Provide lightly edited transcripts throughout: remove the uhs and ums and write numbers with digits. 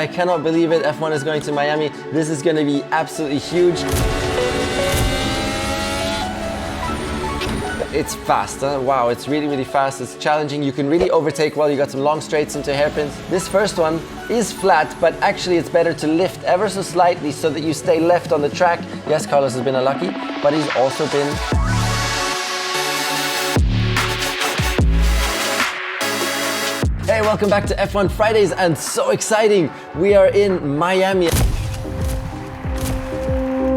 I cannot believe it, F1 is going to Miami. This is going to be absolutely huge. It's fast, huh? Wow, it's really, really fast. It's challenging. You can really overtake well. You got some long straights into hairpins. This first one is flat, but actually it's better to lift ever so slightly so that you stay left on the track. Yes, Carlos has been unlucky, but he's also been... Hey, welcome back to F1 Fridays, and so exciting! We are in Miami.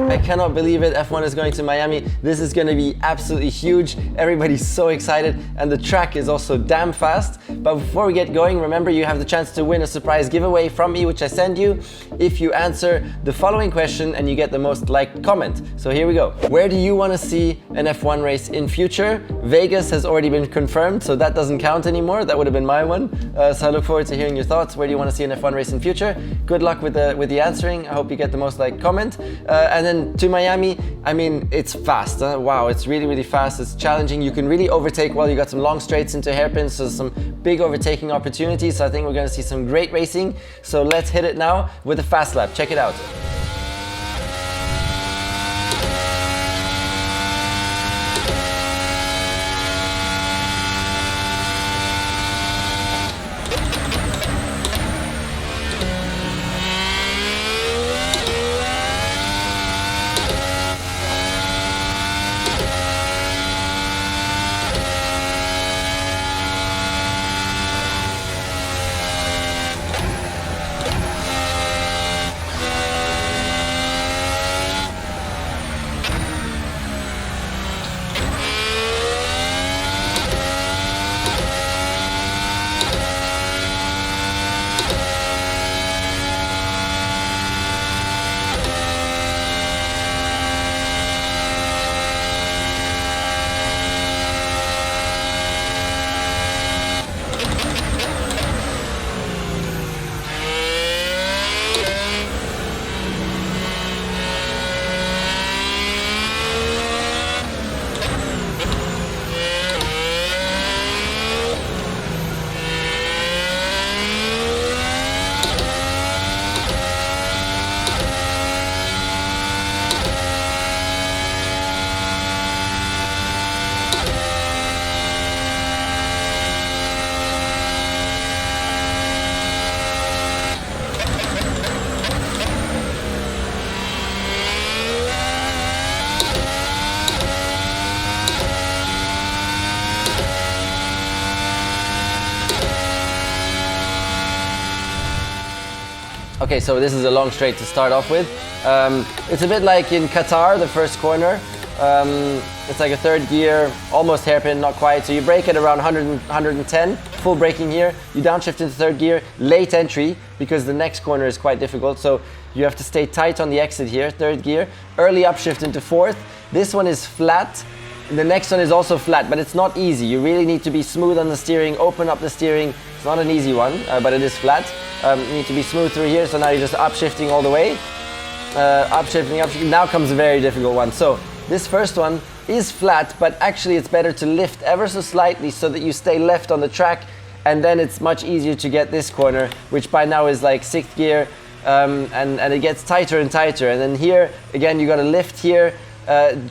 I cannot believe it, F1 is going to Miami. This is going to be absolutely huge. Everybody's so excited, and the track is also damn fast. But before we get going, remember you have the chance to win a surprise giveaway from me, which I send you if you answer the following question and you get the most liked comment. So here we go. Where do you want to see an F1 race in future? Vegas has already been confirmed, so that doesn't count anymore. That would have been my one. So I look forward to hearing your thoughts. Where do you want to see an F1 race in future? Good luck with the answering. I hope you get the most liked comment. And then to Miami, I mean, it's fast, huh? Wow, it's really, really fast. It's challenging. You can really overtake well. You got some long straights into hairpins, so some big overtaking opportunities. So I think we're going to see some great racing. So let's hit it now with a fast lap. Check it out. Okay, so this is a long straight to start off with. It's a bit like in Qatar, the first corner. It's like a third gear, almost hairpin, not quite. So you brake at around 100, 110, full braking here. You downshift into third gear, late entry, because the next corner is quite difficult. So you have to stay tight on the exit here, third gear. Early upshift into fourth. This one is flat. The next one is also flat, but it's not easy. You really need to be smooth on the steering, open up the steering. It's not an easy one, but it is flat. You need to be smooth through here, so now you're just upshifting all the way. Upshifting. Now comes a very difficult one. So this first one is flat, but actually it's better to lift ever so slightly so that you stay left on the track, and then it's much easier to get this corner, which by now is like sixth gear, and it gets tighter and tighter. And then here, again, you got to lift here,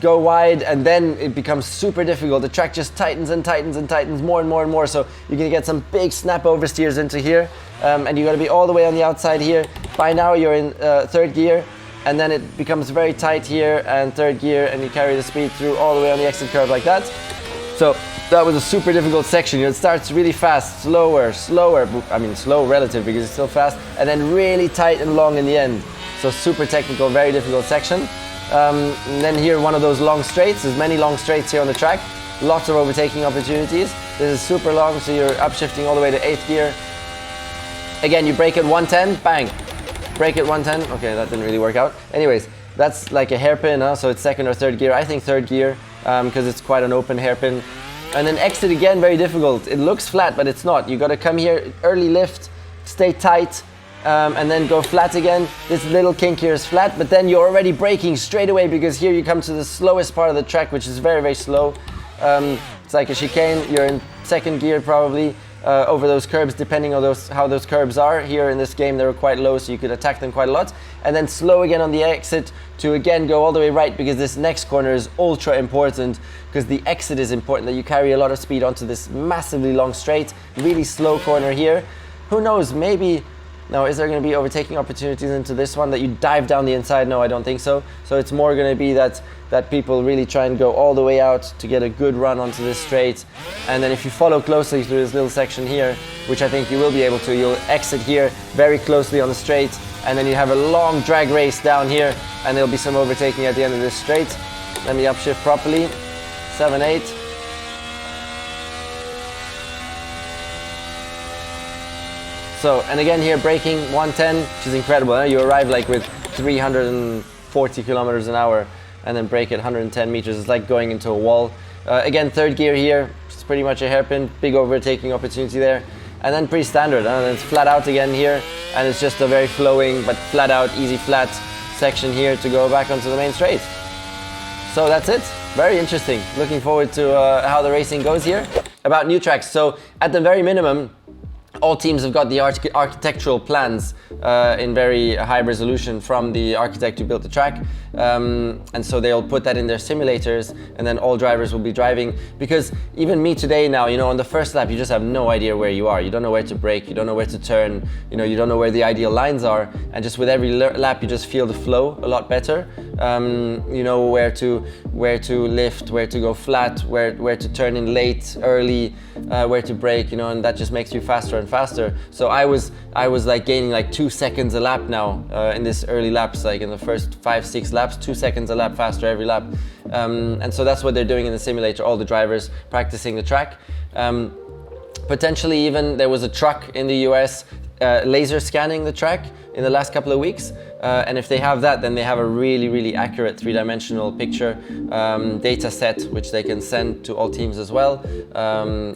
go wide, and then it becomes super difficult. The track just tightens and tightens and tightens more and more and more, so you're gonna get some big snap oversteers into here, and you gotta be all the way on the outside here. By now you're in third gear, and then it becomes very tight here and third gear, and you carry the speed through all the way on the exit curve like that. So that was a super difficult section. It starts really fast, slower, I mean slow relative because it's still fast, and then really tight and long in the end. So super technical, very difficult section. And then here, one of those long straights. There's many long straights here on the track. Lots of overtaking opportunities. This is super long, so you're upshifting all the way to 8th gear. Again, you brake at 110, bang. Brake at 110. Okay, that didn't really work out. Anyways, that's like a hairpin, huh? So it's 2nd or 3rd gear. I think 3rd gear, because it's quite an open hairpin. And then exit again, very difficult. It looks flat, but it's not. You got to come here, early lift, stay tight, and then go flat again. This little kink here is flat, but then you're already braking straight away because here you come to the slowest part of the track, which is very, very slow. It's like a chicane. You're in 2nd gear probably. over those curbs, depending on how those curbs are. Here in this game, they were quite low, so you could attack them quite a lot. And then slow again on the exit to again go all the way right, because this next corner is ultra important, because the exit is important, that you carry a lot of speed onto this massively long straight. Really slow corner here. Who knows, maybe... Now, is there going to be overtaking opportunities into this one that you dive down the inside? No, I don't think so. So it's more going to be that people really try and go all the way out to get a good run onto this straight. And then if you follow closely through this little section here, which I think you will be able to, you'll exit here very closely on the straight, and then you have a long drag race down here, and there'll be some overtaking at the end of this straight. Let me upshift properly. 7, 8. So, and again here, braking 110, which is incredible. You arrive like with 340 kilometers an hour and then brake at 110 meters. It's like going into a wall. Again, third gear here, it's pretty much a hairpin, big overtaking opportunity there. And then pretty standard, then it's flat out again here, and it's just a very flowing but flat out, easy flat section here to go back onto the main straight. So that's it, very interesting. Looking forward to how the racing goes here. About new tracks, so at the very minimum, all teams have got the architectural plans in very high resolution from the architect who built the track. And so they'll put that in their simulators, and then all drivers will be driving. Because even me today now, on the first lap, you just have no idea where you are. You don't know where to brake, you don't know where to turn, you don't know where the ideal lines are. And just with every lap, you just feel the flow a lot better. You know where to lift, where to go flat, where to turn in late, early, where to brake, and that just makes you faster and faster. So I was like gaining like 2 seconds a lap now in this early laps, like in the first 5-6 laps, 2 seconds a lap faster every lap. And so that's what they're doing in the simulator, all the drivers practicing the track. Potentially even there was a truck in the US laser scanning the track in the last couple of weeks. And if they have that, then they have a really, really accurate 3-dimensional picture data set, which they can send to all teams as well.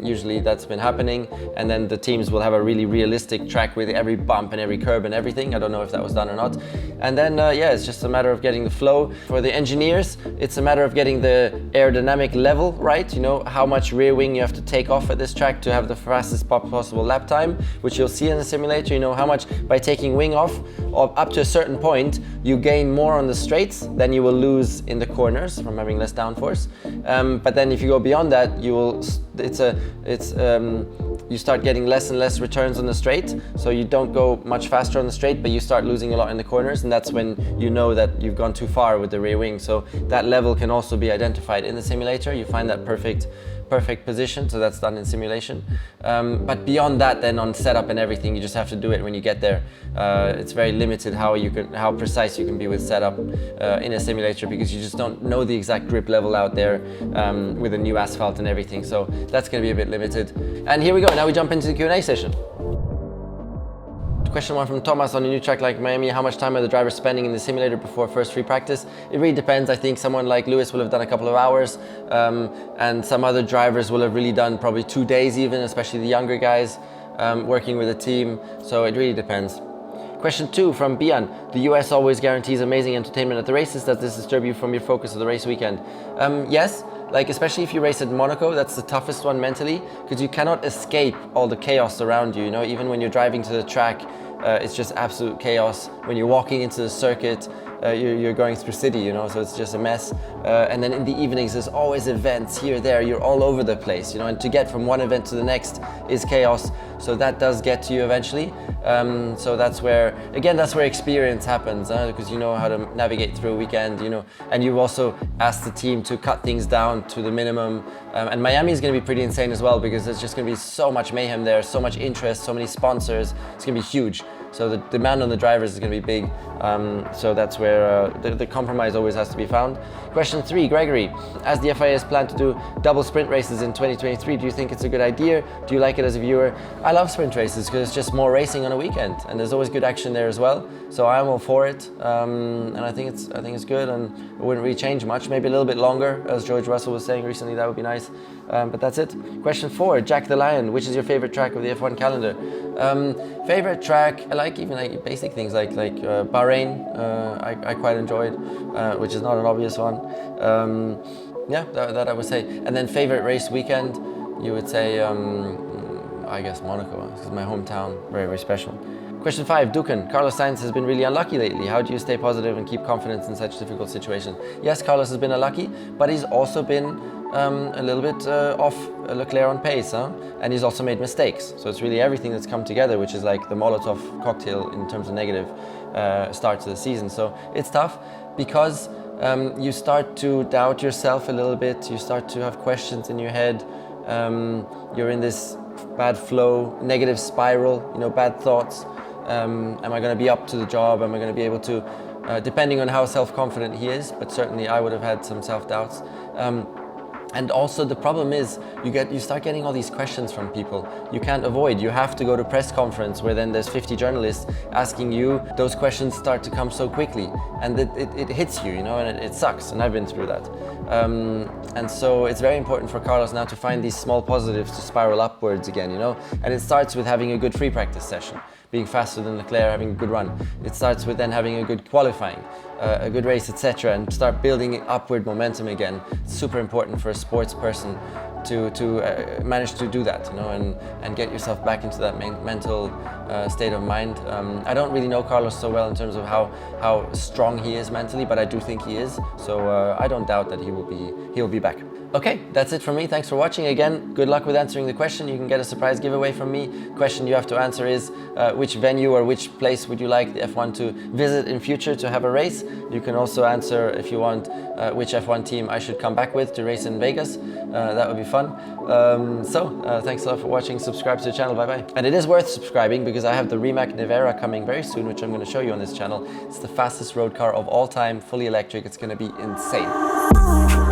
Usually that's been happening. And then the teams will have a really realistic track with every bump and every curb and everything. I don't know if that was done or not. And then, yeah, it's just a matter of getting the flow. For the engineers, it's a matter of getting the aerodynamic level right. How much rear wing you have to take off at this track to have the fastest possible lap time, which you'll see in the simulator. How much by taking wing off, or up to a certain point, you gain more on the straights than you will lose in the corners from having less downforce. But then if you go beyond that, you start getting less and less returns on the straight. So you don't go much faster on the straight, but you start losing a lot in the corners, and that's when you know that you've gone too far with the rear wing. So that level can also be identified in the simulator. You find that perfect position, so that's done in simulation. But beyond that, then on setup and everything, you just have to do it when you get there. It's very limited how precise you can be with setup in a simulator, because you just don't know the exact grip level out there with the new asphalt and everything. So that's going to be a bit limited. And here we go. Now we jump into the Q&A session. Question 1 from Thomas: on a new track like Miami, how much time are the drivers spending in the simulator before first free practice? It really depends. I think someone like Lewis will have done a couple of hours, and some other drivers will have really done probably 2 days even, especially the younger guys working with a team. So it really depends. Question 2 from Bian: the US always guarantees amazing entertainment at the races. Does this disturb you from your focus of the race weekend? Yes. Like, especially if you race at Monaco, that's the toughest one mentally, because you cannot escape all the chaos around you. Even when you're driving to the track, it's just absolute chaos. When you're walking into the circuit, you're going through city, so it's just a mess. And then in the evenings, there's always events here, there, you're all over the place, and to get from one event to the next is chaos. So that does get to you eventually. So that's where experience happens, because you know how to navigate through a weekend, and you've also asked the team to cut things down to the minimum. And Miami is going to be pretty insane as well, because there's just going to be so much mayhem there, so much interest, so many sponsors. It's going to be huge. So the demand on the drivers is going to be big. So that's where the compromise always has to be found. Question 3, Gregory: as the FIA has planned to do double sprint races in 2023, do you think it's a good idea? Do you like it as a viewer? I love sprint races because it's just more racing on a weekend, and there's always good action there as well. So I'm all for it, and I think it's good, and it wouldn't really change much. Maybe a little bit longer, as George Russell was saying recently. That would be nice. But that's it. Question 4, Jack the Lion: which is your favorite track of the F1 calendar? Favorite track, I like even like basic things like Bahrain. I quite enjoyed, which is not an obvious one. Yeah, that I would say. And then favorite race weekend, you would say I guess Monaco. This is my hometown, very, very special. Question 5, Dukan. Carlos Sainz has been really unlucky lately. How do you stay positive and keep confidence in such difficult situations? Yes, Carlos has been unlucky, but he's also been a little bit off Leclerc on pace, huh? And he's also made mistakes. So it's really everything that's come together, which is like the Molotov cocktail in terms of negative start to the season. So it's tough because you start to doubt yourself a little bit. You start to have questions in your head. You're in this bad flow, negative spiral, you know, bad thoughts. Am I going to be up to the job? Am I going to be able to, depending on how self-confident he is, but certainly I would have had some self-doubts. And also the problem is you start getting all these questions from people you can't avoid. You have to go to press conference where then there's 50 journalists asking you. Those questions start to come so quickly and it hits you, you know, and it sucks, and I've been through that. And so it's very important for Carlos now to find these small positives to spiral upwards again, you know, and it starts with having a good free practice session, being faster than Leclerc, having a good run. It starts with then having a good qualifying, a good race, etc., and start building upward momentum again. It's super important for a sports person to manage to do that, you know, and get yourself back into that mental state of mind. I don't really know Carlos so well in terms of how strong he is mentally, but I do think he is. So I don't doubt that he'll be back. Okay, that's it from me. Thanks for watching. Again, good luck with answering the question. You can get a surprise giveaway from me. Question you have to answer is which venue or which place would you like the F1 to visit in future to have a race. You can also answer, if you want, which F1 team I should come back with to race in Vegas. That would be fun. Thanks a lot for watching. Subscribe to the channel. Bye bye. And it is worth subscribing because I have the Rimac Nevera coming very soon, which I'm going to show you on this channel. It's the fastest road car of all time, fully electric. It's going to be insane.